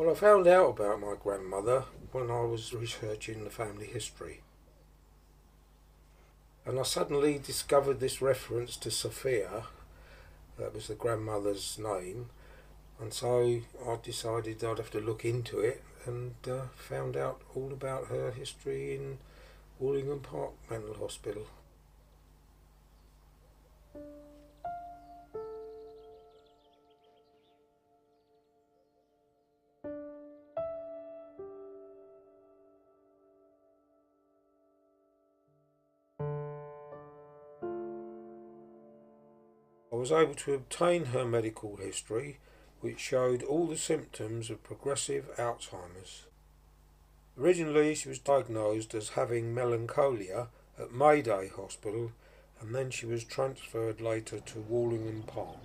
Well, I found out about my grandmother when I was researching the family history. And I suddenly discovered this reference to Sophia, that was the grandmother's name, and so I decided I'd have to look into it and found out all about her history in Warlingham Park Mental Hospital. I was able to obtain her medical history, which showed all the symptoms of progressive Alzheimer's. Originally, she was diagnosed as having melancholia at Mayday Hospital, and then she was transferred later to Warlingham Park.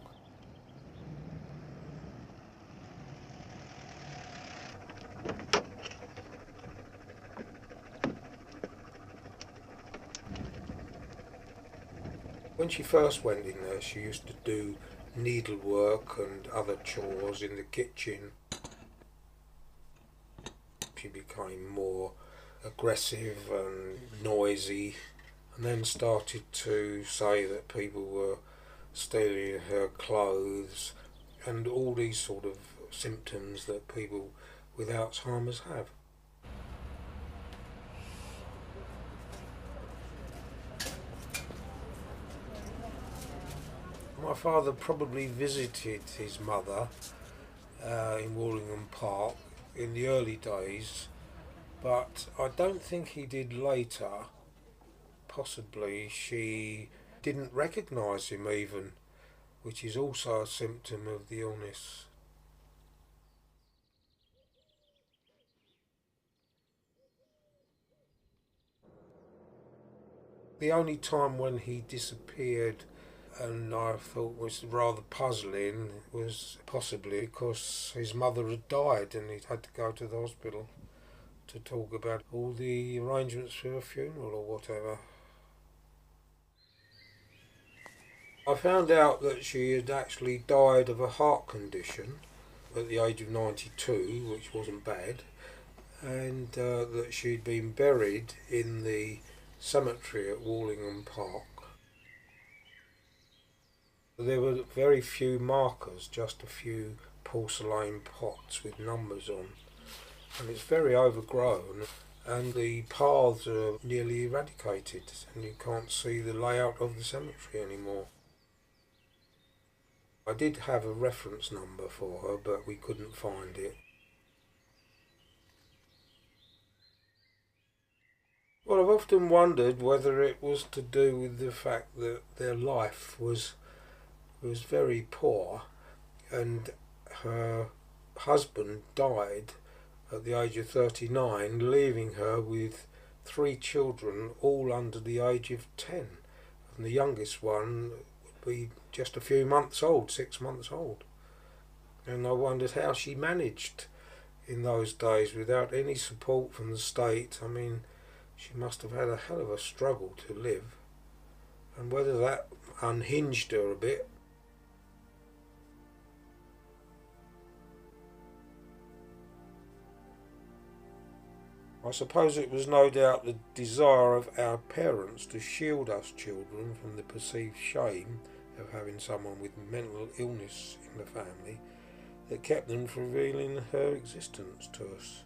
When she first went in there, she used to do needlework and other chores in the kitchen. She became more aggressive and noisy, and then started to say that people were stealing her clothes and all these sort of symptoms that people with Alzheimer's have. My father probably visited his mother in Warlingham Park in the early days, but I don't think he did later. Possibly she didn't recognise him even, which is also a symptom of the illness. The only time when he disappeared and I thought was rather puzzling was possibly because his mother had died and he'd had to go to the hospital to talk about all the arrangements for a funeral or whatever. I found out that she had actually died of a heart condition at the age of 92, which wasn't bad, and that she'd been buried in the cemetery at Warlingham Park. There were very few markers, just a few porcelain pots with numbers on, and it's very overgrown, and the paths are nearly eradicated, and you can't see the layout of the cemetery anymore. I did have a reference number for her, but we couldn't find it. Well, I've often wondered whether it was to do with the fact that their life was very poor, and her husband died at the age of 39, leaving her with 3 children, all under the age of 10. And the youngest one would be just a few months old, 6 months old. And I wondered how she managed in those days without any support from the state. I mean, she must have had a hell of a struggle to live, and whether that unhinged her a bit. I suppose it was no doubt the desire of our parents to shield us children from the perceived shame of having someone with mental illness in the family that kept them from revealing her existence to us.